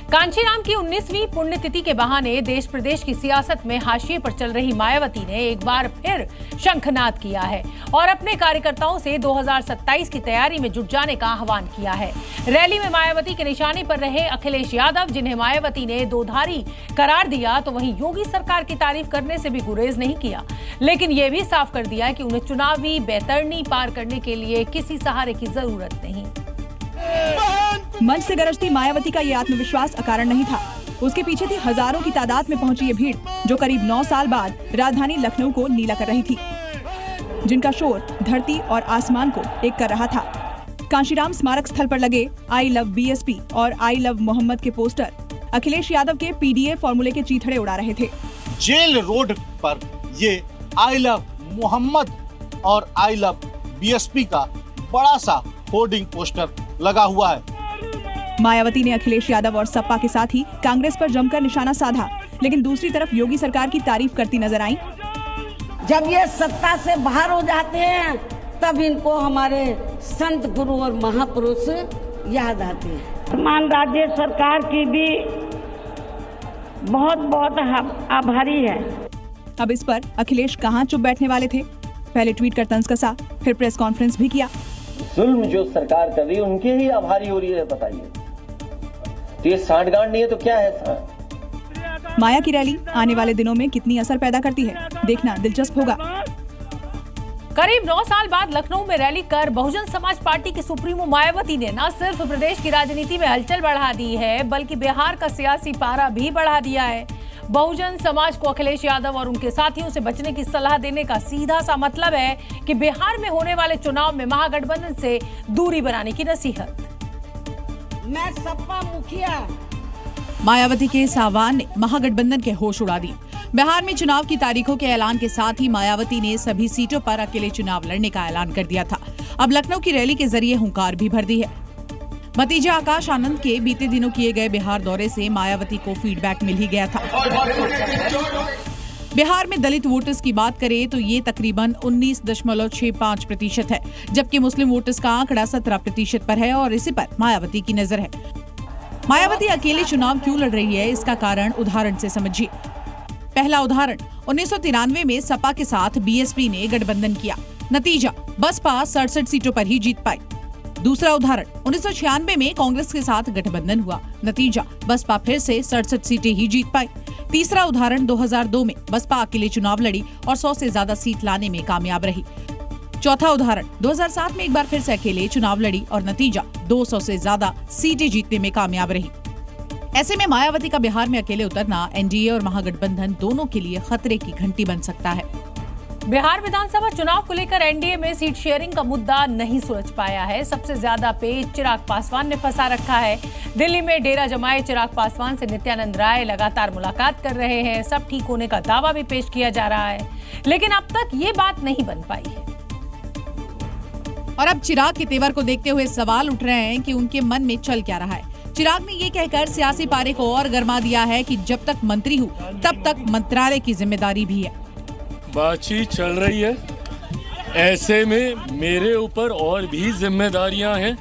कांचीराम की 19वीं पुण्यतिथि के बहाने देश प्रदेश की सियासत में हाशिए पर चल रही मायावती ने एक बार फिर शंखनाद किया है और अपने कार्यकर्ताओं से 2027 की तैयारी में जुट जाने का आह्वान किया है। रैली में मायावती के निशाने पर रहे अखिलेश यादव, जिन्हें मायावती ने दोधारी करार दिया, तो वहीं योगी सरकार की तारीफ करने से भी गुरेज नहीं किया, लेकिन ये भी साफ कर दिया कि उन्हें चुनावी बैतरणी पार करने के लिए किसी सहारे की जरूरत नहीं। मंच से गरजती मायावती का ये आत्मविश्वास अकारण नहीं था। उसके पीछे थी हजारों की तादाद में पहुंची ये भीड़, जो करीब 9 साल बाद राजधानी लखनऊ को नीला कर रही थी, जिनका शोर धरती और आसमान को एक कर रहा था। कांशीराम स्मारक स्थल पर लगे आई लव बीएसपी और आई लव मोहम्मद के पोस्टर अखिलेश यादव के पीडीए फॉर्मूले के चीथड़े उड़ा रहे थे। जेल रोड पर ये आई लव मोहम्मद और आई लव बीएसपी का बड़ा सा होर्डिंग पोस्टर लगा हुआ है। मायावती ने अखिलेश यादव और सपा के साथ ही कांग्रेस पर जमकर निशाना साधा, लेकिन दूसरी तरफ योगी सरकार की तारीफ करती नजर आई। जब ये सत्ता से बाहर हो जाते हैं तब इनको हमारे संत गुरु और महापुरुष याद आते हैं। वर्तमान राज्य सरकार की भी बहुत बहुत आभारी है। अब इस पर अखिलेश कहां चुप बैठने वाले थे। पहले ट्वीट कर तंज कसा, फिर प्रेस कॉन्फ्रेंस भी किया। जुल्म जो सरकार कर रही है उनके ही आभारी हो रही है, बताइए। तो ये सांठगांठ नहीं है तो क्या है? माया की रैली आने वाले दिनों में कितनी असर पैदा करती है, देखना दिलचस्प होगा। करीब 9 साल बाद लखनऊ में रैली कर बहुजन समाज पार्टी की सुप्रीमो मायावती ने न सिर्फ प्रदेश की राजनीति में हलचल बढ़ा दी है, बल्कि बिहार का सियासी पारा भी बढ़ा दिया है। बहुजन समाज को अखिलेश यादव और उनके साथियों से बचने की सलाह देने का सीधा सा मतलब है कि बिहार में होने वाले चुनाव में महागठबंधन से दूरी बनाने की नसीहत। मैं सपा मुखिया। मायावती के इस आह्वान ने महागठबंधन के होश उड़ा दिए। बिहार में चुनाव की तारीखों के ऐलान के साथ ही मायावती ने सभी सीटों पर अकेले चुनाव लड़ने का ऐलान कर दिया था। अब लखनऊ की रैली के जरिए हुंकार भी भर दी है। भतीजा आकाश आनंद के बीते दिनों किए गए बिहार दौरे से मायावती को फीडबैक मिल ही गया था। बिहार में दलित वोटर्स की बात करें तो ये तकरीबन 19.65% है, जबकि मुस्लिम वोटर्स का आंकड़ा 17% पर है और इसी पर मायावती की नजर है। मायावती अकेले चुनाव क्यों लड़ रही है, इसका कारण उदाहरण से समझिए। पहला उदाहरण, 1993 में सपा के साथ बीएसपी ने गठबंधन किया, नतीजा बसपा 67 सीटों पर ही जीत पाई। दूसरा उदाहरण, 1996 में कांग्रेस के साथ गठबंधन हुआ, नतीजा बसपा फिर से 67 सीटें ही जीत पाई। तीसरा उदाहरण, 2002 में बसपा अकेले चुनाव लड़ी और 100 से ज्यादा सीट लाने में कामयाब रही। चौथा उदाहरण, 2007 में एक बार फिर से अकेले चुनाव लड़ी और नतीजा 200 से ज्यादा सीटें जीतने में कामयाब रही। ऐसे में मायावती का बिहार में अकेले उतरना एनडीए और महागठबंधन दोनों के लिए खतरे की घंटी बन सकता है। बिहार विधानसभा चुनाव को लेकर एनडीए में सीट शेयरिंग का मुद्दा नहीं सुलझ पाया है। सबसे ज्यादा पेच चिराग पासवान ने फंसा रखा है। दिल्ली में डेरा जमाए चिराग पासवान से नित्यानंद राय लगातार मुलाकात कर रहे हैं। सब ठीक होने का दावा भी पेश किया जा रहा है, लेकिन अब तक ये बात नहीं बन पाई है। और अब चिराग के तेवर को देखते हुए सवाल उठ रहे हैं कि उनके मन में चल क्या रहा है। चिराग ने ये कहकर सियासी पारे को और गरमा दिया है कि जब तक मंत्री हूँ तब तक मंत्रालय की जिम्मेदारी भी है। बातचीत चल रही है, ऐसे में मेरे ऊपर और भी जिम्मेदारियां हैं।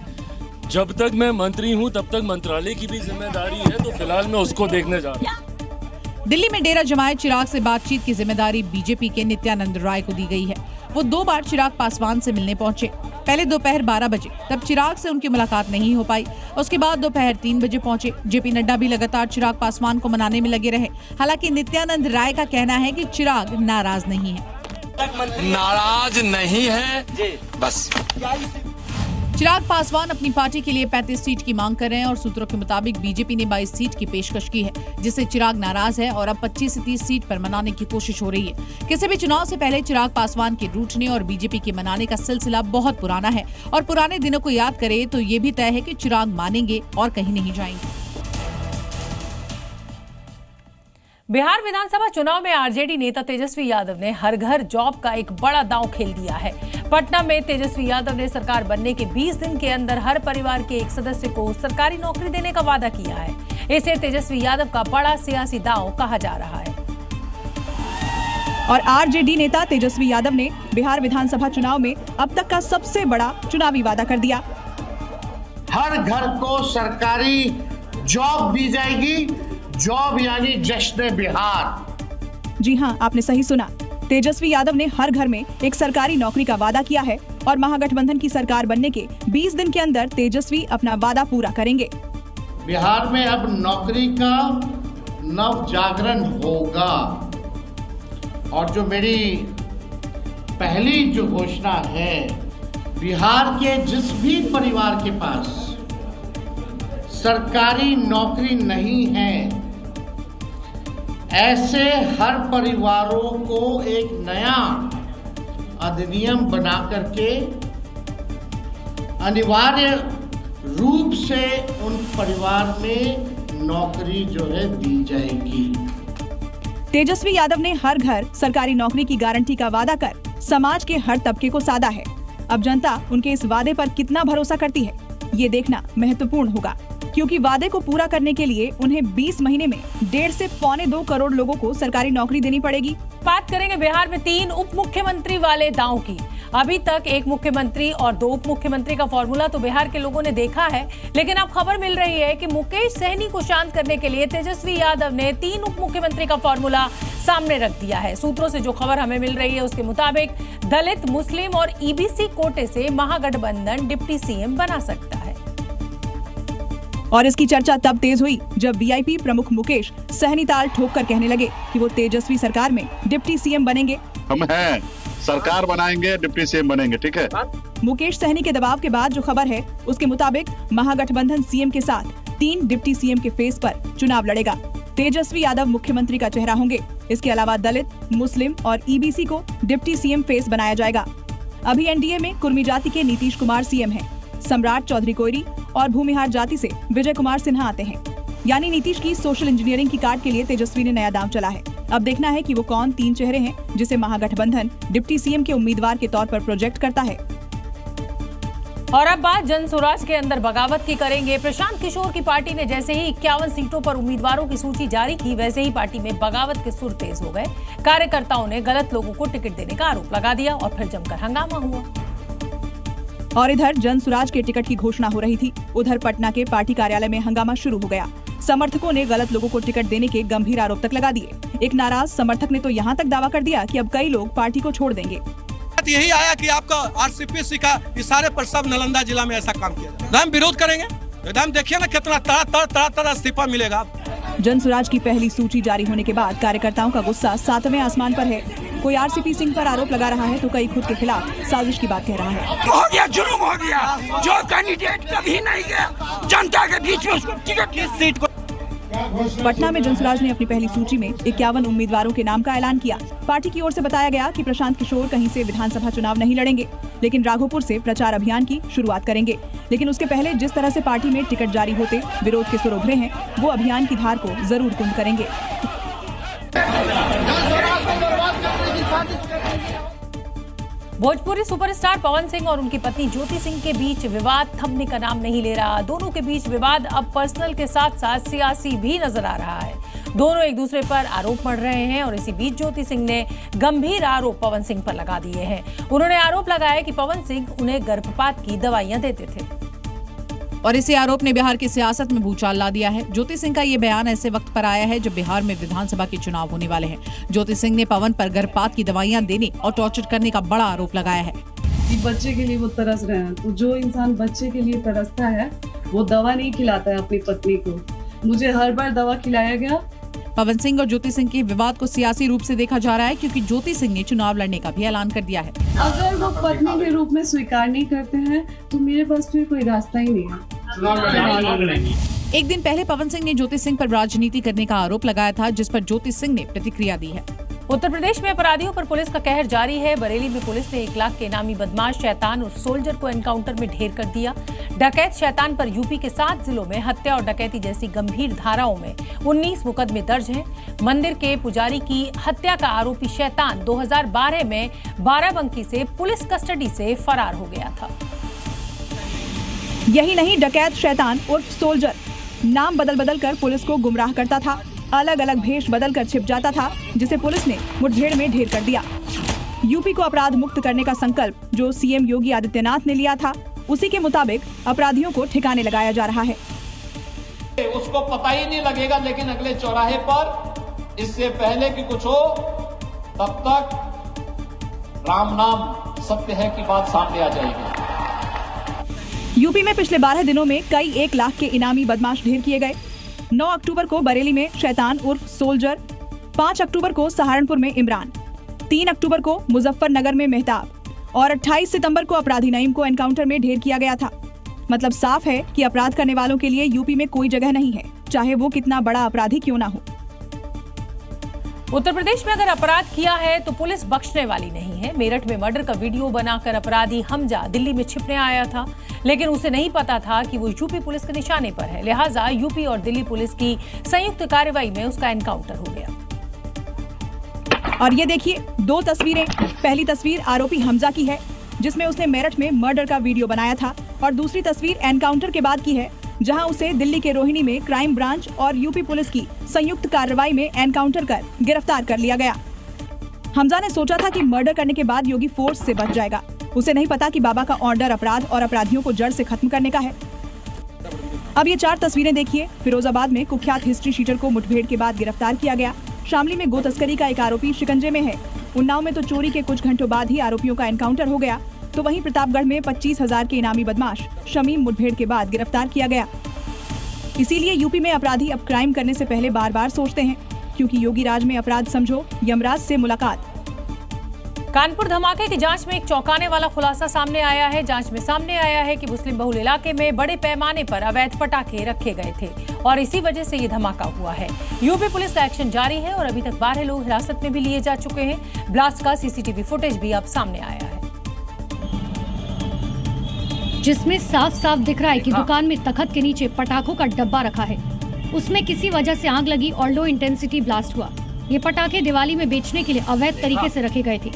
जब तक मैं मंत्री हूं तब तक मंत्रालय की भी जिम्मेदारी है, तो फिलहाल मैं उसको देखने जा रहा हूं। दिल्ली में डेरा जमाए चिराग से बातचीत की जिम्मेदारी बीजेपी के नित्यानंद राय को दी गई है। वो 2 बार चिराग पासवान से मिलने पहुंचे। पहले दोपहर 12 बजे, तब चिराग से उनकी मुलाकात नहीं हो पाई। उसके बाद दोपहर 3 बजे पहुंचे। जेपी नड्डा भी लगातार चिराग पासवान को मनाने में लगे रहे। हालांकि नित्यानंद राय का कहना है कि चिराग नाराज नहीं है। नाराज नहीं है बस। चिराग पासवान अपनी पार्टी के लिए 35 सीट की मांग कर रहे हैं और सूत्रों के मुताबिक बीजेपी ने 22 सीट की पेशकश की है, जिससे चिराग नाराज है और अब 25 से 30 सीट पर मनाने की कोशिश हो रही है। किसी भी चुनाव से पहले चिराग पासवान के रूठने और बीजेपी के मनाने का सिलसिला बहुत पुराना है और पुराने दिनों को याद करें तो ये भी तय है कि चिराग मानेंगे और कहीं नहीं जाएंगे। बिहार विधानसभा चुनाव में आरजेडी नेता तेजस्वी यादव ने हर घर जॉब का एक बड़ा दांव खेल दिया है। पटना में तेजस्वी यादव ने सरकार बनने के 20 दिन के अंदर हर परिवार के एक सदस्य को सरकारी नौकरी देने का वादा किया है। इसे तेजस्वी यादव का बड़ा सियासी दांव कहा जा रहा है। और आरजेडी नेता तेजस्वी यादव ने बिहार विधानसभा चुनाव में अब तक का सबसे बड़ा चुनावी वादा कर दिया। हर घर को सरकारी जॉब दी जाएगी, जॉब यानी जश्न बिहार। जी हाँ, आपने सही सुना। तेजस्वी यादव ने हर घर में एक सरकारी नौकरी का वादा किया है और महागठबंधन की सरकार बनने के 20 दिन के अंदर तेजस्वी अपना वादा पूरा करेंगे। बिहार में अब नौकरी का नव जागरण होगा और जो मेरी पहली जो घोषणा है, बिहार के जिस भी परिवार के पास सरकारी नौकरी नहीं है, ऐसे हर परिवारों को एक नया अधिनियम बना करके अनिवार्य रूप से उन परिवार में नौकरी जो है दी जाएगी। तेजस्वी यादव ने हर घर सरकारी नौकरी की गारंटी का वादा कर समाज के हर तबके को साधा है। अब जनता उनके इस वादे पर कितना भरोसा करती है, ये देखना महत्वपूर्ण होगा, क्योंकि वादे को पूरा करने के लिए उन्हें 20 महीने में 1.5 से 1.25 करोड़ लोगों को सरकारी नौकरी देनी पड़ेगी। बात करेंगे बिहार में 3 उप मुख्यमंत्री वाले दांव की। अभी तक एक मुख्यमंत्री और 2 उप मुख्यमंत्री का फॉर्मूला तो बिहार के लोगों ने देखा है, लेकिन अब खबर मिल रही है कि मुकेश सहनी को शांत करने के लिए तेजस्वी यादव ने 3 उप मुख्यमंत्री का फॉर्मूला सामने रख दिया है। सूत्रों से जो खबर हमें मिल रही है उसके मुताबिक दलित, मुस्लिम और ईबीसी कोटे से महागठबंधन डिप्टी सीएम बना सकता है। और इसकी चर्चा तब तेज हुई जब वीआईपी प्रमुख मुकेश सहनी ताल ठोक कर कहने लगे कि वो तेजस्वी सरकार में डिप्टी सीएम बनेंगे। हम हैं, सरकार बनाएंगे, डिप्टी सीएम बनेंगे, ठीक है। मुकेश सहनी के दबाव के बाद जो खबर है उसके मुताबिक महागठबंधन सीएम के साथ 3 डिप्टी सीएम के फेस पर चुनाव लड़ेगा। तेजस्वी यादव मुख्यमंत्री का चेहरा होंगे। इसके अलावा दलित, मुस्लिम और ईबीसी को डिप्टी सीएम फेस बनाया जाएगा। अभी एनडीए में कुर्मी जाति के नीतीश कुमार सीएम हैं। सम्राट चौधरी कोइरी और भूमिहार जाति से विजय कुमार सिन्हा आते हैं। यानी नीतीश की सोशल इंजीनियरिंग की काट के लिए तेजस्वी ने नया दांव चला है। अब देखना है कि वो कौन 3 चेहरे हैं जिसे महागठबंधन डिप्टी सीएम के उम्मीदवार के तौर पर प्रोजेक्ट करता है। और अब बात जन स्वराज के अंदर बगावत की करेंगे। प्रशांत किशोर की पार्टी ने जैसे ही 51 सीटों पर उम्मीदवारों की सूची जारी की, वैसे ही पार्टी में बगावत के सुर तेज हो गए। कार्यकर्ताओं ने गलत लोगों को टिकट देने का आरोप लगा दिया और फिर जमकर हंगामा हुआ। और इधर जन स्वराज के टिकट की घोषणा हो रही थी, उधर पटना के पार्टी कार्यालय में हंगामा शुरू हो गया। समर्थकों ने गलत लोगों को टिकट देने के गंभीर आरोप तक लगा दिए। एक नाराज समर्थक ने तो यहाँ तक दावा कर दिया कि अब कई लोग पार्टी को छोड़ देंगे। यही आया कि आपका आरसीपीसी का इशारे पर सब नालंदा जिला में ऐसा काम किया जाए। हम विरोध करेंगे। एकदम देखिए ना कितना तरह इस्तीफा मिलेगा। जन स्वराज की पहली सूची जारी होने के बाद कार्यकर्ताओं का गुस्सा 7वें आसमान पर है। कोई आरसीपी सिंह पर आरोप लगा रहा है तो कई खुद के खिलाफ साजिश की बात कह रहा है। हो गया, जुर्म हो गया। जो कैंडिडेट कभी नहीं गया जनता के बीच में, उसको टिकट की सीट को। पटना में जन स्वराज ने अपनी पहली सूची में 51 उम्मीदवारों के नाम का ऐलान किया। पार्टी की ओर से बताया गया कि प्रशांत किशोर कहीं से विधानसभा चुनाव नहीं लड़ेंगे, लेकिन राघोपुर से प्रचार अभियान की शुरुआत करेंगे। लेकिन उसके पहले जिस तरह से पार्टी में टिकट जारी होते विरोध के सुर उभरे हैं, वो अभियान की धार को जरूर कुंद करेंगे। भोजपुरी सुपरस्टार पवन सिंह और उनकी पत्नी ज्योति सिंह के बीच विवाद थमने का नाम नहीं ले रहा। दोनों के बीच विवाद अब पर्सनल के साथ साथ सियासी भी नजर आ रहा है। दोनों एक दूसरे पर आरोप मढ़ रहे हैं और इसी बीच ज्योति सिंह ने गंभीर आरोप पवन सिंह पर लगा दिए हैं। उन्होंने आरोप लगाया कि पवन सिंह उन्हें गर्भपात की दवाइयां देते थे और इसी आरोप ने बिहार की सियासत में भूचाल ला दिया है। ज्योति सिंह का ये बयान ऐसे वक्त पर आया है जब बिहार में विधानसभा के चुनाव होने वाले हैं। ज्योति सिंह ने पवन पर गर्भपात की दवाइयां देने और टॉर्चर करने का बड़ा आरोप लगाया है। बच्चे के लिए वो तरस रहे हैं, तो जो इंसान बच्चे के लिए तरसता है वो दवा नहीं खिलाता है अपनी पत्नी को। मुझे हर बार दवा खिलाया गया। पवन सिंह और ज्योति सिंह के विवाद को सियासी रूप से देखा जा रहा है, क्योंकि ज्योति सिंह ने चुनाव लड़ने का भी ऐलान कर दिया है। अगर वो पत्नी के रूप में स्वीकार नहीं करते हैं तो मेरे पास फिर कोई रास्ता ही नहीं है। एक दिन पहले पवन सिंह ने ज्योति सिंह पर राजनीति करने का आरोप लगाया था, जिस पर ज्योति सिंह ने प्रतिक्रिया दी है। उत्तर प्रदेश में अपराधियों पर पुलिस का कहर जारी है। बरेली में पुलिस ने 1 लाख के इनामी बदमाश शैतान और सोल्जर को एनकाउंटर में ढेर कर दिया। डकैत शैतान पर यूपी के 7 जिलों में हत्या और डकैती जैसी गंभीर धाराओं में 19 मुकदमे दर्ज हैं। मंदिर के पुजारी की हत्या का आरोपी शैतान 2012 में बाराबंकी से पुलिस कस्टडी से फरार हो गया था। यही नहीं, डकैत शैतान उर्फ सोल्जर नाम बदल बदल कर पुलिस को गुमराह करता था। अलग अलग भेष बदल कर छिप जाता था, जिसे पुलिस ने मुठभेड़ में ढेर कर दिया। यूपी को अपराध मुक्त करने का संकल्प जो सीएम योगी आदित्यनाथ ने लिया था, उसी के मुताबिक अपराधियों को ठिकाने लगाया जा रहा है। उसको पता ही नहीं लगेगा, लेकिन अगले चौराहे पर इससे पहले कि कुछ हो तब तक राम नाम सत्य है की बात सामने आ जाएगी। यूपी में पिछले 12 दिनों में कई 1 लाख के इनामी बदमाश ढेर किए गए। 9 अक्टूबर को बरेली में शैतान उर्फ सोल्जर, 5 अक्टूबर को सहारनपुर में इमरान, 3 अक्टूबर को मुजफ्फरनगर में मेहताब और 28 सितंबर को अपराधी नईम को एनकाउंटर में ढेर किया गया था। मतलब साफ है कि अपराध करने वालों के लिए यूपी में कोई जगह नहीं है, चाहे वो कितना बड़ा अपराधी क्यों ना हो। उत्तर प्रदेश में अगर अपराध किया है तो पुलिस बख्शने वाली नहीं है। मेरठ में मर्डर का वीडियो बनाकर अपराधी हमजा दिल्ली में छिपने आया था, लेकिन उसे नहीं पता था कि वो यूपी पुलिस के निशाने पर है। लिहाजा यूपी और दिल्ली पुलिस की संयुक्त कार्रवाई में उसका एनकाउंटर हो गया। और ये देखिए 2 तस्वीरें। पहली तस्वीर आरोपी हमजा की है, जिसमें उसने मेरठ में मर्डर का वीडियो बनाया था, और दूसरी तस्वीर एनकाउंटर के बाद की है, जहां उसे दिल्ली के रोहिणी में क्राइम ब्रांच और यूपी पुलिस की संयुक्त कार्रवाई में एनकाउंटर कर गिरफ्तार कर लिया गया। हमजा ने सोचा था कि मर्डर करने के बाद योगी फोर्स से बच जाएगा। उसे नहीं पता कि बाबा का ऑर्डर अपराध और अपराधियों को जड़ से खत्म करने का है। अब ये 4 तस्वीरें देखिए। फिरोजाबाद में कुख्यात हिस्ट्री शीटर को मुठभेड़ के बाद गिरफ्तार किया गया। शामली में गो तस्करी का एक आरोपी शिकंजे में है। उन्नाव में तो चोरी के कुछ घंटों बाद ही आरोपियों का एनकाउंटर हो गया। तो वहीं प्रतापगढ़ में 25,000 के इनामी बदमाश शमीम मुठभेड़ के बाद गिरफ्तार किया गया। इसीलिए यूपी में अपराधी अब क्राइम करने से पहले बार बार सोचते हैं, क्योंकि योगी राज में अपराध समझो यमराज से मुलाकात। कानपुर धमाके की जांच में एक चौंकाने वाला खुलासा सामने आया है। जांच में सामने आया है कि मुस्लिम बहुल इलाके में बड़े पैमाने पर अवैध पटाखे रखे गए थे और इसी वजह से ये धमाका हुआ है। यूपी पुलिस का एक्शन जारी है और अभी तक 12 लोग हिरासत में भी लिए जा चुके हैं। ब्लास्ट का सीसीटीवी फुटेज भी अब सामने आया है, जिसमें साफ साफ दिख रहा है कि दुकान में तख्त के नीचे पटाखों का डब्बा रखा है। उसमें किसी वजह से आग लगी और लो इंटेंसिटी ब्लास्ट हुआ। ये पटाखे दिवाली में बेचने के लिए अवैध तरीके से रखे गए थे।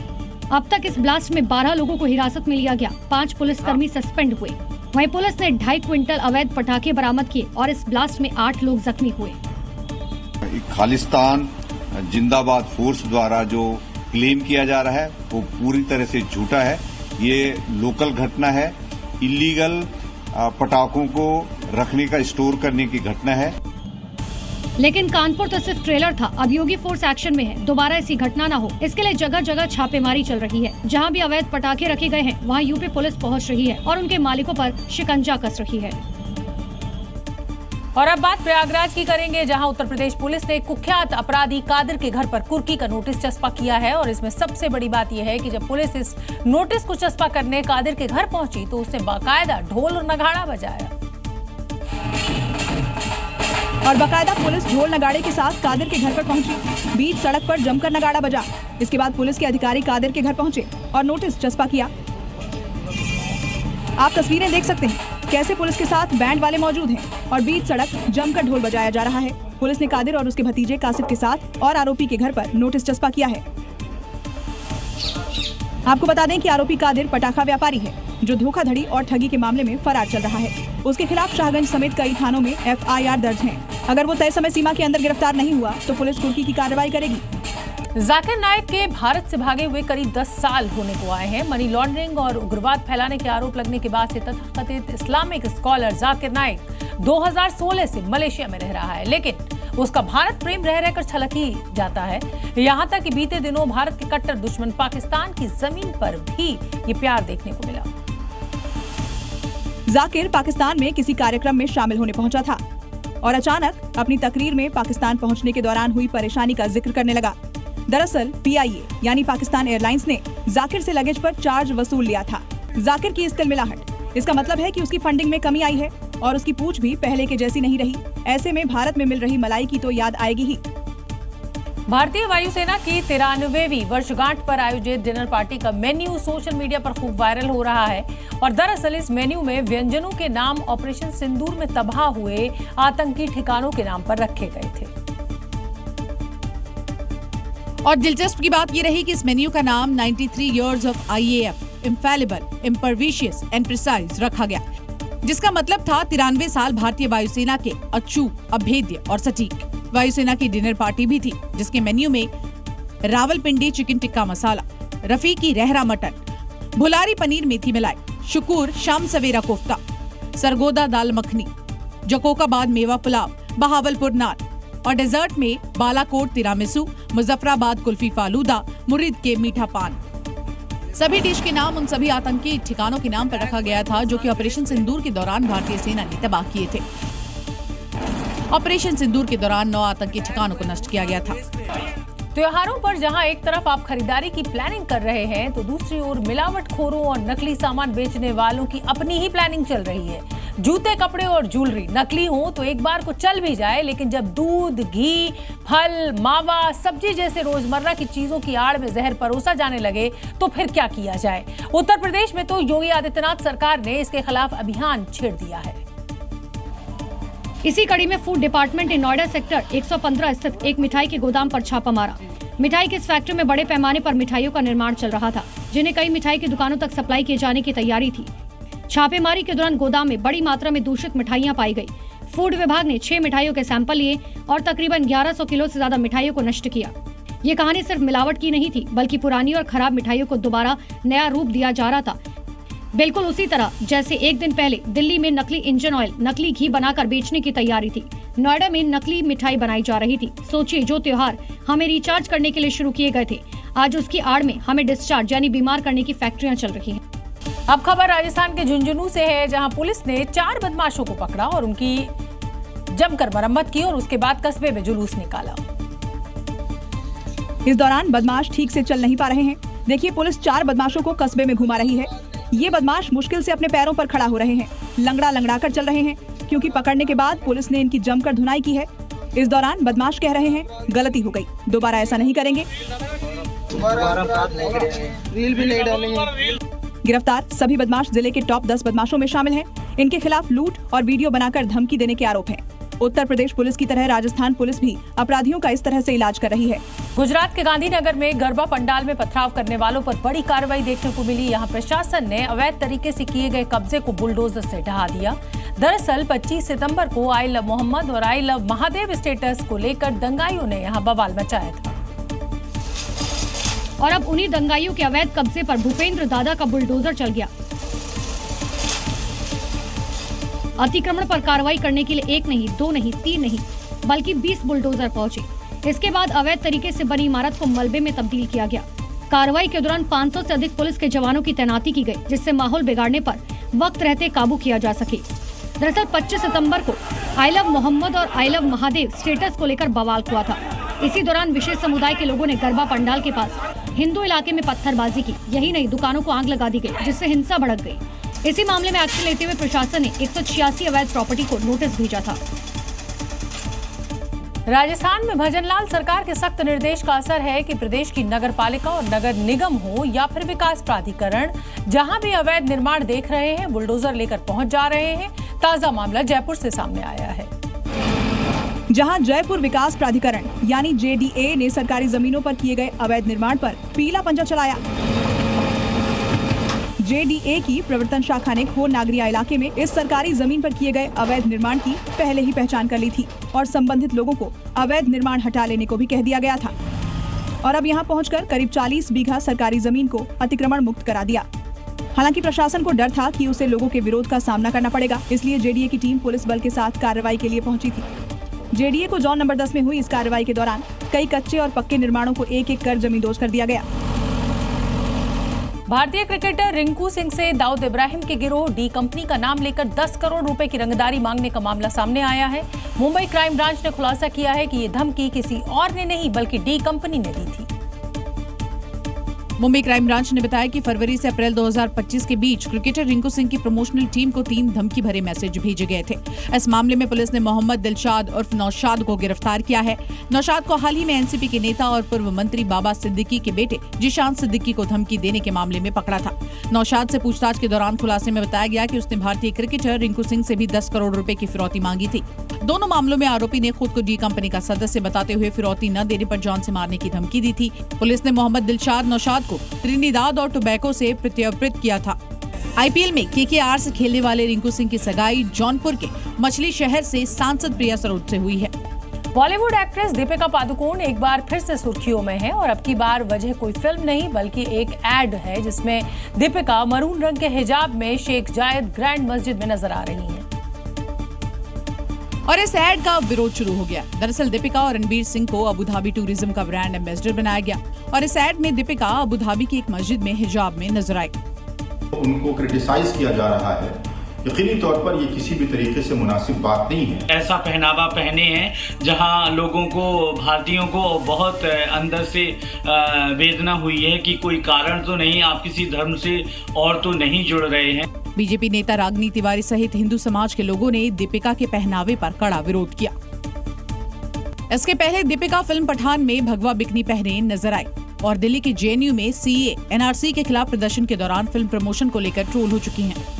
अब तक इस ब्लास्ट में 12 लोगों को हिरासत में लिया गया। 5 पुलिसकर्मी सस्पेंड हुए। वहीं पुलिस ने 2.5 क्विंटल अवैध पटाखे बरामद किए और इस ब्लास्ट में 8 लोग जख्मी हुए। खालिस्तान जिंदाबाद फोर्स द्वारा जो क्लेम किया जा रहा है वो पूरी तरह से झूठा है। ये लोकल घटना है। इलीगल पटाखों को रखने का, स्टोर करने की घटना है। लेकिन कानपुर तो सिर्फ ट्रेलर था। अब योगी फोर्स एक्शन में है। दोबारा ऐसी घटना न हो, इसके लिए जगह जगह छापेमारी चल रही है। जहां भी अवैध पटाखे रखे गए हैं वहां यूपी पुलिस पहुंच रही है और उनके मालिकों पर शिकंजा कस रही है। और अब बात प्रयागराज की करेंगे, जहां उत्तर प्रदेश पुलिस ने कुख्यात अपराधी कादिर के घर पर कुर्की का नोटिस चस्पा किया है। और इसमें सबसे बड़ी बात यह है कि जब पुलिस इस नोटिस को चस्पा करने कादिर के घर पहुंची तो उसने बाकायदा ढोल और नगाड़ा बजाया। और बाकायदा पुलिस ढोल नगाड़े के साथ कादिर के घर पर पहुंची। बीच सड़क पर जमकर नगाड़ा बजा। इसके बाद पुलिस के अधिकारी कादिर के घर पहुंचे और नोटिस चस्पा किया। आप तस्वीरें देख सकते हैं कैसे पुलिस के साथ बैंड वाले मौजूद हैं और बीच सड़क जमकर ढोल बजाया जा रहा है। पुलिस ने कादिर और उसके भतीजे कासिफ के साथ और आरोपी के घर पर नोटिस चस्पा किया है। आपको बता दें कि आरोपी कादिर पटाखा व्यापारी है, जो धोखाधड़ी और ठगी के मामले में फरार चल रहा है। उसके खिलाफ शाहगंज समेत कई थानों में FIR दर्ज है। अगर वो तय समय सीमा के अंदर गिरफ्तार नहीं हुआ तो पुलिस कुर्की की कार्रवाई करेगी। जाकिर नाइक के भारत से भागे हुए करीब 10 साल होने को आए हैं। मनी लॉन्ड्रिंग और उग्रवाद फैलाने के आरोप लगने के बाद से तथाकथित इस्लामिक स्कॉलर जाकिर नाइक 2016 से मलेशिया में रह रहा है, लेकिन उसका भारत प्रेम रह रहकर छलक ही जाता है। यहाँ तक कि बीते दिनों भारत के कट्टर दुश्मन पाकिस्तान की जमीन पर भी ये प्यार देखने को मिला। जाकिर पाकिस्तान में किसी कार्यक्रम में शामिल होने पहुंचा था और अचानक अपनी तकरीर में पाकिस्तान पहुंचने के दौरान हुई परेशानी का जिक्र करने लगा। दरअसल PIA यानी पाकिस्तान एयरलाइंस ने जाकिर से लगेज पर चार्ज वसूल लिया था। जाकिर की इस तिलमिलाहट, इसका मतलब है कि उसकी फंडिंग में कमी आई है और उसकी पूछ भी पहले के जैसी नहीं रही। ऐसे में भारत में मिल रही मलाई की तो याद आएगी ही। भारतीय वायुसेना की 93वीं वर्षगांठ पर आयोजित डिनर पार्टी का मेन्यू सोशल मीडिया पर खूब वायरल हो रहा है। और दरअसल इस मेन्यू में व्यंजनों के नाम ऑपरेशन सिंदूर में तबाह हुए आतंकी ठिकानों के नाम पर रखे गए थे। और दिलचस्प की बात ये रही कि इस मेन्यू का नाम 93 years of IAF, Infallible, Impervious and Precise रखा गया, जिसका मतलब था 93 साल भारतीय वायुसेना के अचूक, अभेद्य और सटीक। वायुसेना की डिनर पार्टी भी थी, जिसके मेन्यू में Rawalpindi chicken tikka masala, Rafiki Rahra mutton, भुलारी paneer मेथी मिलाई, शुकुर शाम सवेरा कोफ्ता, सरगोदा दाल मखनी, जकोकाबाद मेवा पुलाव, बहावलपुर नान और डेजर्ट में बालाकोट तिरामिसू, मुजफ्फराबाद कुल्फी फालूदा, मुरीद के मीठा पान। सभी डिश के नाम उन सभी आतंकी ठिकानों के नाम पर रखा गया था जो कि ऑपरेशन सिंदूर के दौरान भारतीय सेना ने तबाह किए थे। ऑपरेशन सिंदूर के दौरान 9 आतंकी ठिकानों को नष्ट किया गया था। त्योहारों पर जहां एक तरफ आप खरीदारी की प्लानिंग कर रहे हैं तो दूसरी ओर मिलावटखोरों और नकली सामान बेचने वालों की अपनी ही प्लानिंग चल रही है। जूते, कपड़े और ज्वेलरी नकली हो तो एक बार को चल भी जाए, लेकिन जब दूध, घी, फल, मावा, सब्जी जैसे रोजमर्रा की चीजों की आड़ में जहर परोसा जाने लगे तो फिर क्या किया जाए। उत्तर प्रदेश में तो योगी आदित्यनाथ सरकार ने इसके खिलाफ अभियान छेड़ दिया है। इसी कड़ी में फूड डिपार्टमेंट ने नोएडा सेक्टर 115 स्थित एक मिठाई के गोदाम पर छापा मारा। मिठाई की इस फैक्ट्री में बड़े पैमाने पर मिठाइयों का निर्माण चल रहा था, जिन्हें कई मिठाई की दुकानों तक सप्लाई किए जाने की तैयारी थी। छापेमारी के दौरान गोदाम में बड़ी मात्रा में दूषित मिठाइयां पाई गई। फूड विभाग ने 6 मिठाइयों के सैंपल लिए और तकरीबन 1100 किलो से ज्यादा मिठाइयों को नष्ट किया। ये कहानी सिर्फ मिलावट की नहीं थी, बल्कि पुरानी और खराब मिठाइयों को दोबारा नया रूप दिया जा रहा था। बिल्कुल उसी तरह जैसे एक दिन पहले दिल्ली में नकली इंजन ऑयल, नकली घी बनाकर बेचने की तैयारी थी, नोएडा में नकली मिठाई बनाई जा रही थी। सोचिए, जो त्योहार हमें रिचार्ज करने के लिए शुरू किए गए थे, आज उसकी आड़ में हमें डिस्चार्ज यानी बीमार करने की फैक्ट्रियां चल रही हैं। अब खबर राजस्थान के झुंझुनू से है, जहां पुलिस ने 4 बदमाशों को पकड़ा और उनकी जमकर मरम्मत की और उसके बाद कस्बे में जुलूस निकाला। इस दौरान बदमाश ठीक से चल नहीं पा रहे हैं। देखिए, पुलिस 4 बदमाशों को कस्बे में घुमा रही है। ये बदमाश मुश्किल से अपने पैरों पर खड़ा हो रहे हैं, लंगड़ा कर चल रहे हैं, क्योंकि पकड़ने के बाद पुलिस ने इनकी जमकर धुनाई की है। इस दौरान बदमाश कह रहे हैं, गलती हो गई, दोबारा ऐसा नहीं करेंगे, रील भी नहीं डालेंगे। गिरफ्तार सभी बदमाश जिले के टॉप 10 बदमाशों में शामिल हैं। इनके खिलाफ लूट और वीडियो बनाकर धमकी देने के आरोप हैं। उत्तर प्रदेश पुलिस की तरह राजस्थान पुलिस भी अपराधियों का इस तरह से इलाज कर रही है। गुजरात के गांधीनगर में गरबा पंडाल में पथराव करने वालों पर बड़ी कार्रवाई देखने को मिली। यहां प्रशासन ने अवैध तरीके से किए गए कब्जे को बुलडोजर से ढहा दिया। दरअसल 25 सितंबर को आई लव मोहम्मद और आई लव महादेव स्टेटस को लेकर दंगाइयों ने यहां बवाल मचाया था और अब उन्हीं दंगाइयों के अवैध कब्जे पर भूपेंद्र दादा का बुलडोजर चल गया। अतिक्रमण पर कार्रवाई करने के लिए 1 नहीं, 2 नहीं, 3 नहीं, बल्कि 20 बुलडोजर पहुंचे। इसके बाद अवैध तरीके से बनी इमारत को मलबे में तब्दील किया गया। कार्रवाई के दौरान 500 से अधिक पुलिस के जवानों की तैनाती की गई, जिससे माहौल बिगाड़ने पर वक्त रहते काबू किया जा सके। दरअसल 25 सितंबर को आई लव मोहम्मद और आई लव महादेव स्टेटस को लेकर बवाल हुआ था। इसी दौरान विशेष समुदाय के लोगों ने गरबा पंडाल के पास हिंदू इलाके में पत्थरबाजी की। यही नहीं, दुकानों को आग लगा दी गई, जिससे हिंसा भड़क गई। इसी मामले में एक्शन लेते हुए प्रशासन ने 186 अवैध प्रॉपर्टी को नोटिस भेजा था। राजस्थान में भजनलाल सरकार के सख्त निर्देश का असर है कि प्रदेश की नगर पालिका और नगर निगम हो या फिर विकास प्राधिकरण, जहां भी अवैध निर्माण देख रहे हैं, बुलडोजर लेकर पहुंच जा रहे हैं। ताजा मामला जयपुर से सामने आया है, जहां जयपुर विकास प्राधिकरण यानी JDA ने सरकारी जमीनों पर किए गए अवैध निर्माण पर पीला पंजा चलाया। JDA की प्रवर्तन शाखा ने खोर नागरिया इलाके में इस सरकारी जमीन पर किए गए अवैध निर्माण की पहले ही पहचान कर ली थी और संबंधित लोगों को अवैध निर्माण हटा लेने को भी कह दिया गया था और अब यहां पहुंचकर करीब 40 बीघा सरकारी जमीन को अतिक्रमण मुक्त करा दिया। हालांकि प्रशासन को डर था कि उसे लोगों के विरोध का सामना करना पड़ेगा, इसलिए JDA की टीम पुलिस बल के साथ कार्रवाई के लिए पहुंची थी। JDA को जोन नंबर 10 में हुई इस कार्रवाई के दौरान कई कच्चे और पक्के निर्माणों को एक-एक कर जमींदोज कर दिया गया। भारतीय क्रिकेटर रिंकू सिंह से दाऊद इब्राहिम के गिरोह डी कंपनी का नाम लेकर 10 करोड़ रुपए की रंगदारी मांगने का मामला सामने आया है। मुंबई क्राइम ब्रांच ने खुलासा किया है कि ये धमकी किसी और ने नहीं बल्कि डी कंपनी ने दी थी। मुंबई क्राइम ब्रांच ने बताया कि फरवरी से अप्रैल 2025 के बीच क्रिकेटर रिंकू सिंह की प्रमोशनल टीम को 3 धमकी भरे मैसेज भेजे गए थे। इस मामले में पुलिस ने मोहम्मद दिलशाद उर्फ नौशाद को गिरफ्तार किया है। नौशाद को हाल ही में एनसीपी के नेता और पूर्व मंत्री बाबा सिद्दीकी के बेटे जिशान सिद्दीकी को धमकी देने के मामले में पकड़ा था। नौशाद से पूछताछ के दौरान खुलासे में बताया गया कि उसने भारतीय क्रिकेटर रिंकू सिंह से भी 10 करोड़ रुपए की फिरौती मांगी थी। दोनों मामलों में आरोपी ने खुद को डी कंपनी का सदस्य बताते हुए फिरौती न देने पर जान से मारने की धमकी दी थी। पुलिस ने मोहम्मद दिलशाद नौशाद को त्रिनिदाद और टोबैको से प्रत्यर्पित किया था। IPL में KKR से खेलने वाले रिंकू सिंह की सगाई जौनपुर के मछली शहर से सांसद प्रिया सरोज से हुई है। बॉलीवुड एक्ट्रेस दीपिका पादुकोण एक बार फिर से सुर्खियों में है और अब की बार वजह कोई फिल्म नहीं बल्कि एक एड है, जिसमें दीपिका मरून रंग के हिजाब में शेख जायद ग्रैंड मस्जिद में नजर आ रही हैं। और इस एड का विरोध शुरू हो गया। दरअसल दीपिका और रणबीर सिंह को अबू धाबी टूरिज्म का ब्रांड एम्बेसडर बनाया गया और इस एड में दीपिका अबू धाबी की एक मस्जिद में हिजाब में नजर आई। उनको क्रिटिसाइज किया जा रहा है, यकीनी तौर पर ये किसी भी तरीके से मुनासिब बात नहीं है। ऐसा पहनावा पहने हैं जहां लोगों को, भारतीयों को बहुत अंदर से वेदना हुई है कि कोई कारण तो नहीं, आप किसी धर्म से और तो नहीं जुड़ रहे हैं। बीजेपी नेता रागनी तिवारी सहित हिंदू समाज के लोगों ने दीपिका के पहनावे पर कड़ा विरोध किया। इसके पहले दीपिका फिल्म पठान में भगवा बिकनी पहने नजर आई और दिल्ली के जेएनयू में सीए एनआरसी के खिलाफ प्रदर्शन के दौरान फिल्म प्रमोशन को लेकर ट्रोल हो चुकी हैं।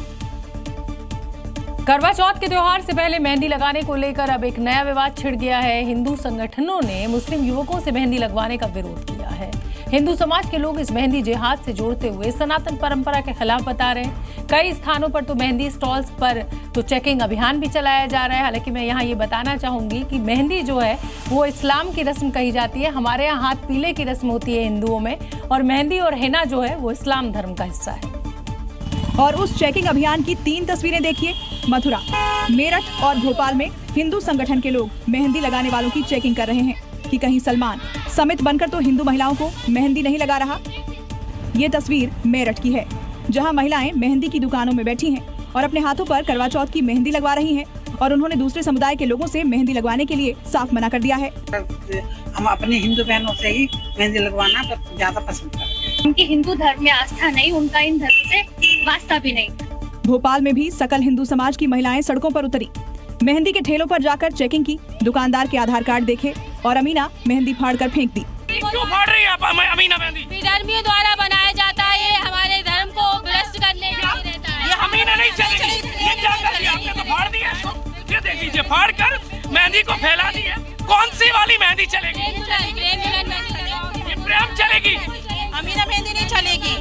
करवा चौथ के त्योहार से पहले मेहंदी लगाने को लेकर अब एक नया विवाद छिड़ गया है। हिंदू संगठनों ने मुस्लिम युवकों से मेहंदी लगवाने का विरोध किया है। हिंदू समाज के लोग इस मेहंदी जिहाद से जोड़ते हुए सनातन परंपरा के खिलाफ बता रहे हैं। कई स्थानों पर तो मेहंदी स्टॉल्स पर तो चेकिंग अभियान भी चलाया जा रहा है। हालांकि मैं यहाँ ये बताना चाहूंगी कि मेहंदी जो है वो इस्लाम की रस्म कही जाती है। हमारे यहाँ हाथ पीले की रस्म होती है हिंदुओं में, और मेहंदी और हिना जो है वो इस्लाम धर्म का हिस्सा है। और उस चेकिंग अभियान की 3 तस्वीरें देखिए। मथुरा, मेरठ और भोपाल में हिंदू संगठन के लोग मेहंदी लगाने वालों की चेकिंग कर रहे हैं कि कहीं सलमान समित बनकर तो हिंदू महिलाओं को मेहंदी नहीं लगा रहा। ये तस्वीर मेरठ की है, जहां महिलाएं मेहंदी की दुकानों में बैठी हैं और अपने हाथों पर करवा चौथ की मेहंदी लगवा रही हैं और उन्होंने दूसरे समुदाय के लोगों से मेहंदी लगवाने के लिए साफ मना कर दिया है। हम अपने हिंदू बहनों से ही मेहंदी लगवाना ज्यादा पसंद करते हैं। उनकी हिंदू धर्म में आस्था नहीं, उनका इन धर्म से वास्ता भी नहीं। भोपाल में भी सकल हिंदू समाज की महिलाएं सड़कों पर उतरी, मेहंदी के ठेलों पर जाकर चेकिंग की, दुकानदार के आधार कार्ड देखे और अमीना मेहंदी फाड़ कर फेंक दी। क्यों फाड़ रही है आप अमीना मेहंदी? विधर्मियों द्वारा बनाया जाता है, ये हमारे धर्म को भ्रष्ट करने के लिए रहता है। ये अमीना नहीं चलेगी, ये क्या कर दिया आपने? तो फाड़ दिया इसको, ये देख लीजिए, फाड़ कर मेहंदी को फैला दी है। कौन सी वाली मेहंदी चलेगी? ये प्रेम चलेगी, अमीना मेहंदी नहीं चलेगी।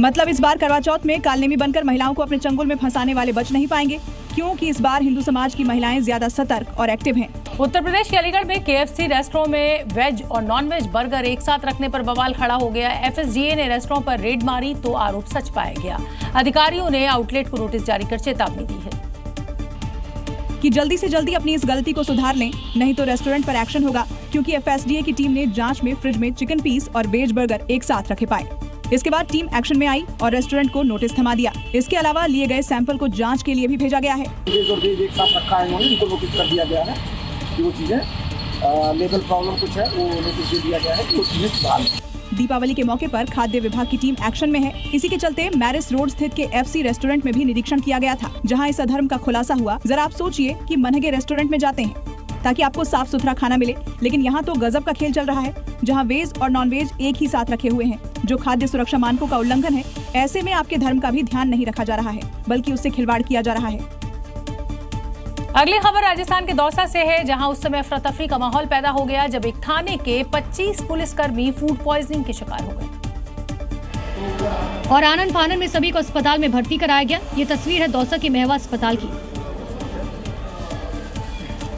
मतलब इस बार करवा चौथ में कालनेमी बनकर महिलाओं को अपने चंगुल में फंसाने वाले बच नहीं पाएंगे, क्योंकि इस बार हिंदू समाज की महिलाएं ज्यादा सतर्क और एक्टिव हैं। उत्तर प्रदेश के अलीगढ़ में केएफसी रेस्टोरेंट में वेज और नॉन-वेज बर्गर एक साथ रखने पर बवाल खड़ा हो गया। एफएसडीए ने रेस्टोरेंट पर रेड मारी तो आरोप सच पाया गया। अधिकारियों ने आउटलेट को नोटिस जारी कर चेतावनी दी है कि जल्दी से जल्दी अपनी इस गलती को सुधार लें, नहीं तो रेस्टोरेंट पर एक्शन होगा, क्योंकि एफएसडीए की टीम ने जांच में फ्रिज में चिकन पीस और वेज बर्गर एक साथ रखे पाए। इसके बाद टीम एक्शन में आई और रेस्टोरेंट को नोटिस थमा दिया। इसके अलावा लिए गए सैंपल को जांच के लिए भी भेजा गया है। एक साथ रखा है, उनको नोटिस कर दिया गया है कि वो चीजें लेवल प्रॉब्लम कुछ है, वो नोटिस दे दिया गया है कि वो चीजें सुधार। दीपावली के मौके पर खाद्य विभाग की टीम एक्शन में है। इसी के चलते मैरिस रोड स्थित के एफसी रेस्टोरेंट में भी निरीक्षण किया गया था, जहां इस अधर्म का खुलासा हुआ। जरा आप सोचिए कि मनहगे रेस्टोरेंट में जाते हैं ताकि आपको साफ सुथरा खाना मिले, लेकिन यहाँ तो गजब का खेल चल रहा है, जहाँ वेज और नॉन वेज एक ही साथ रखे हुए हैं, जो खाद्य सुरक्षा मानकों का उल्लंघन है। ऐसे में आपके धर्म का भी ध्यान नहीं रखा जा रहा है, बल्कि उससे खिलवाड़ किया जा रहा है। अगली खबर राजस्थान के दौसा से है, जहां उस समय अफरा तफरी का माहौल पैदा हो गया जब एक थाने के 25 पुलिसकर्मी फूड पॉइजनिंग के शिकार हो गए और आनन फानन में सभी को अस्पताल में भर्ती कराया गया। ये तस्वीर है दौसा के मेहवा अस्पताल की,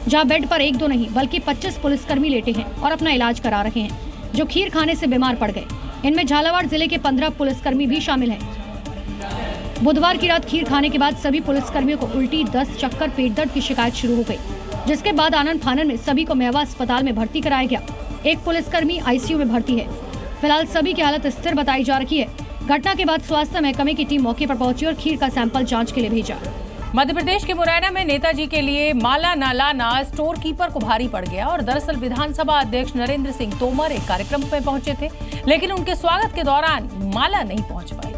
जहां बेड पर 1-2 नहीं बल्कि 25 पुलिसकर्मी लेटे हैं और अपना इलाज करा रहे हैं, जो खीर खाने से बीमार पड़ गए। इनमें झालावाड़ जिले के 15 पुलिसकर्मी भी शामिल हैं। बुधवार की रात खीर खाने के बाद सभी पुलिसकर्मियों को उल्टी, दस्त, चक्कर, पेट दर्द की शिकायत शुरू हो गई, जिसके बाद आनन फानन में सभी को मेहवा अस्पताल में भर्ती कराया गया। एक पुलिसकर्मी आईसीयू में भर्ती है। फिलहाल सभी की हालत स्थिर बताई जा रही है। घटना के बाद स्वास्थ्य महकमे की टीम मौके पर पहुंची और खीर का सैंपल जाँच के लिए भेजा। मध्य प्रदेश के मुरैना में नेताजी के लिए माला न लाना स्टोर कीपर को भारी पड़ गया और दरअसल विधानसभा अध्यक्ष नरेंद्र सिंह तोमर एक कार्यक्रम में पहुंचे थे, लेकिन उनके स्वागत के दौरान माला नहीं पहुंच पाई।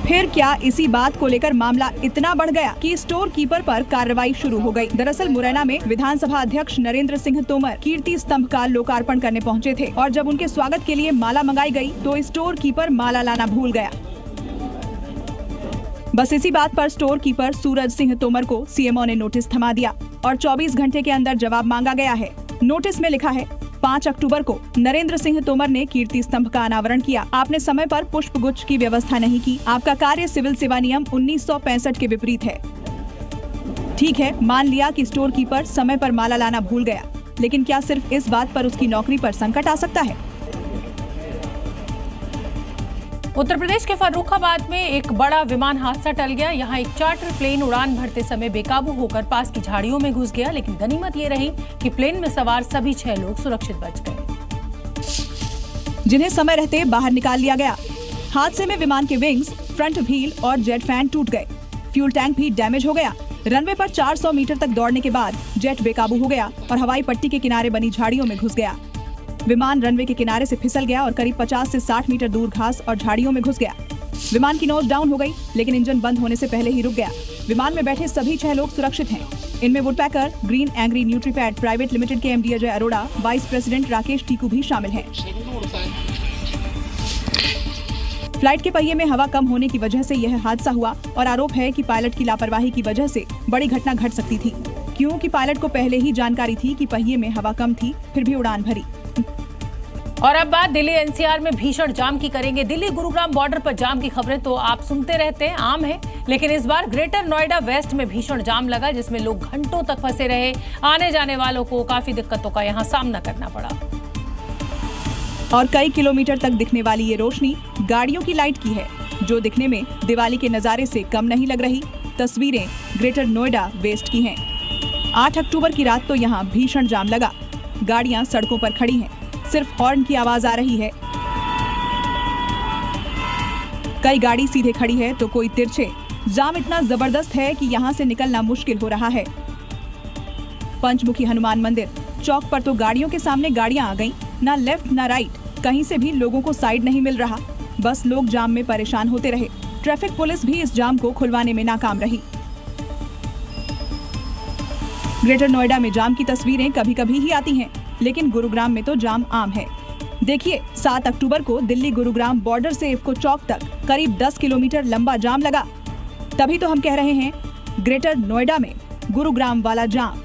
फिर क्या इसी बात को लेकर मामला इतना बढ़ गया कि स्टोर कीपर पर कार्रवाई शुरू हो गई। दरअसल मुरैना में विधानसभा अध्यक्ष नरेंद्र सिंह तोमर कीर्ति स्तंभ का लोकार्पण करने पहुंचे थे और जब उनके स्वागत के लिए माला मंगाई गई तो स्टोर कीपर माला लाना भूल गया। बस इसी बात पर स्टोर कीपर सूरज सिंह तोमर को सीएमओ ने नोटिस थमा दिया और 24 घंटे के अंदर जवाब मांगा गया है। नोटिस में लिखा है, 5 अक्टूबर को नरेंद्र सिंह तोमर ने कीर्ति स्तंभ का अनावरण किया। आपने समय पर पुष्प गुच्छ की व्यवस्था नहीं की। आपका कार्य सिविल सेवा नियम 1965 के विपरीत है। ठीक है, मान लिया कि स्टोर कीपर समय पर माला लाना भूल गया, लेकिन क्या सिर्फ इस बात पर उसकी नौकरी पर संकट आ सकता है? उत्तर प्रदेश के फर्रुखाबाद में एक बड़ा विमान हादसा टल गया। यहाँ एक चार्टर प्लेन उड़ान भरते समय बेकाबू होकर पास की झाड़ियों में घुस गया, लेकिन गनीमत ये रही कि प्लेन में सवार सभी 6 लोग सुरक्षित बच गए, जिन्हें समय रहते बाहर निकाल लिया गया। हादसे में विमान के विंग्स, फ्रंट व्हील और जेट फैन टूट गए। फ्यूल टैंक भी डैमेज हो गया। रनवे पर 400 मीटर तक दौड़ने के बाद जेट बेकाबू हो गया और हवाई पट्टी के किनारे बनी झाड़ियों में घुस गया। विमान रनवे के किनारे से फिसल गया और करीब 50 से 60 मीटर दूर घास और झाड़ियों में घुस गया। विमान की नोज डाउन हो गई, लेकिन इंजन बंद होने से पहले ही रुक गया। विमान में बैठे सभी 6 लोग सुरक्षित हैं। इनमें woodpecker green agri nutripad private limited के MD Ajay Arora, vice president Rakesh Tikoo भी शामिल हैं। फ्लाइट के पहिए में हवा कम होने की वजह से यह हादसा हुआ और आरोप है कि पायलट की लापरवाही की वजह से बड़ी घटना घट सकती थी, क्योंकि पायलट को पहले ही जानकारी थी कि पहिए में हवा कम थी, फिर भी उड़ान भरी। और अब बात दिल्ली एनसीआर में भीषण जाम की करेंगे। दिल्ली गुरुग्राम बॉर्डर पर जाम की खबरें तो आप सुनते रहते हैं, आम है, लेकिन इस बार ग्रेटर नोएडा वेस्ट में भीषण जाम लगा, जिसमें लोग घंटों तक फंसे रहे। आने जाने वालों को काफी दिक्कतों का यहाँ सामना करना पड़ा। और कई किलोमीटर तक दिखने वाली ये रोशनी गाड़ियों की लाइट की है, जो दिखने में दिवाली के नजारे से कम नहीं लग रही। तस्वीरें ग्रेटर नोएडा वेस्ट की हैं। 8 अक्टूबर की रात तो यहाँ भीषण जाम लगा। गाड़ियां सड़कों पर खड़ी हैं, सिर्फ हॉर्न की आवाज आ रही है। कई गाड़ी सीधे खड़ी है तो कोई तिरछे। जाम इतना जबरदस्त है कि यहाँ से निकलना मुश्किल हो रहा है। पंचमुखी हनुमान मंदिर चौक पर तो गाड़ियों के सामने गाड़ियां आ गईं, ना लेफ्ट ना राइट, कहीं से भी लोगों को साइड नहीं मिल रहा। बस लोग जाम में परेशान होते रहे। ट्रैफिक पुलिस भी इस जाम को खुलवाने में नाकाम रही। ग्रेटर नोएडा में जाम की तस्वीरें कभी कभी ही आती हैं, लेकिन गुरुग्राम में तो जाम आम है। देखिए, 7 अक्टूबर को दिल्ली गुरुग्राम बॉर्डर से इफ्को चौक तक करीब 10 किलोमीटर लंबा जाम लगा। तभी तो हम कह रहे हैं, ग्रेटर नोएडा में गुरुग्राम वाला जाम।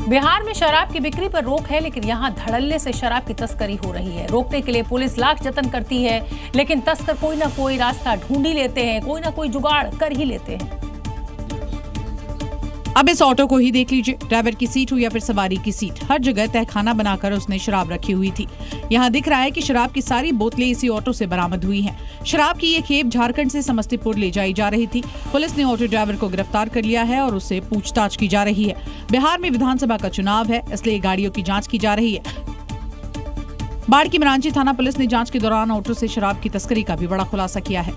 बिहार में शराब की बिक्री पर रोक है, लेकिन यहाँ धड़ल्ले से शराब की तस्करी हो रही है। रोकने के लिए पुलिस लाख जतन करती है, लेकिन तस्कर कोई ना कोई रास्ता ढूंढ ही लेते हैं, कोई ना कोई जुगाड़ कर ही लेते हैं। अब इस ऑटो को ही देख लीजिए। ड्राइवर की सीट हो या फिर सवारी की सीट, हर जगह तहखाना बनाकर उसने शराब रखी हुई थी। यहाँ दिख रहा है कि शराब की सारी बोतलें इसी ऑटो से बरामद हुई हैं। शराब की ये खेप झारखंड से समस्तीपुर ले जाई जा रही थी। पुलिस ने ऑटो ड्राइवर को गिरफ्तार कर लिया है और उससे पूछताछ की जा रही है। बिहार में विधानसभा का चुनाव है, इसलिए गाड़ियों की जाँच की जा रही है। बाढ़ की मरांची थाना पुलिस ने जाँच के दौरान ऑटो से शराब की तस्करी का भी बड़ा खुलासा किया है।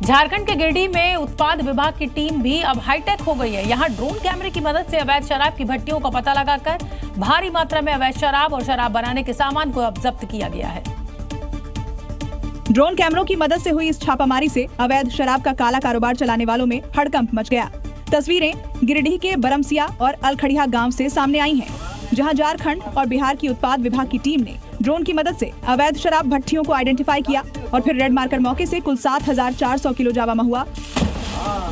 झारखंड के गिरिडीह में उत्पाद विभाग की टीम भी अब हाईटेक हो गई है। यहाँ ड्रोन कैमरे की मदद से अवैध शराब की भट्टियों का पता लगाकर भारी मात्रा में अवैध शराब और शराब बनाने के सामान को अब जब्त किया गया है। ड्रोन कैमरों की मदद से हुई इस छापामारी से अवैध शराब का काला कारोबार चलाने वालों में हड़कंप मच गया। तस्वीरें गिरिडीह के बरमसिया और अलखड़िया गांव से सामने आई हैं, जहां झारखंड और बिहार की उत्पाद विभाग की टीम ने ड्रोन की मदद से अवैध शराब भट्टियों को आइडेंटिफाई किया और फिर रेड मार्कर मौके से कुल 7,400 किलो जावा महुआ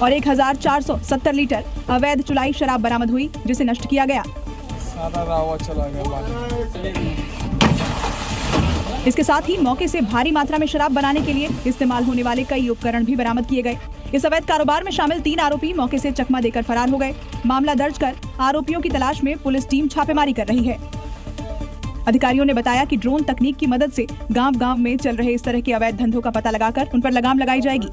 और 1,470 लीटर अवैध चुलाई शराब बरामद हुई, जिसे नष्ट किया गया। इसके साथ ही मौके से भारी मात्रा में शराब बनाने के लिए इस्तेमाल होने वाले कई उपकरण भी बरामद किए गए। इस अवैध कारोबार में शामिल 3 आरोपी मौके से चकमा देकर फरार हो गए। मामला दर्ज कर आरोपियों की तलाश में पुलिस टीम छापेमारी कर रही है। अधिकारियों ने बताया कि ड्रोन तकनीक की मदद से गांव-गांव में चल रहे इस तरह के अवैध धंधों का पता लगाकर उन पर लगाम लगाई जाएगी।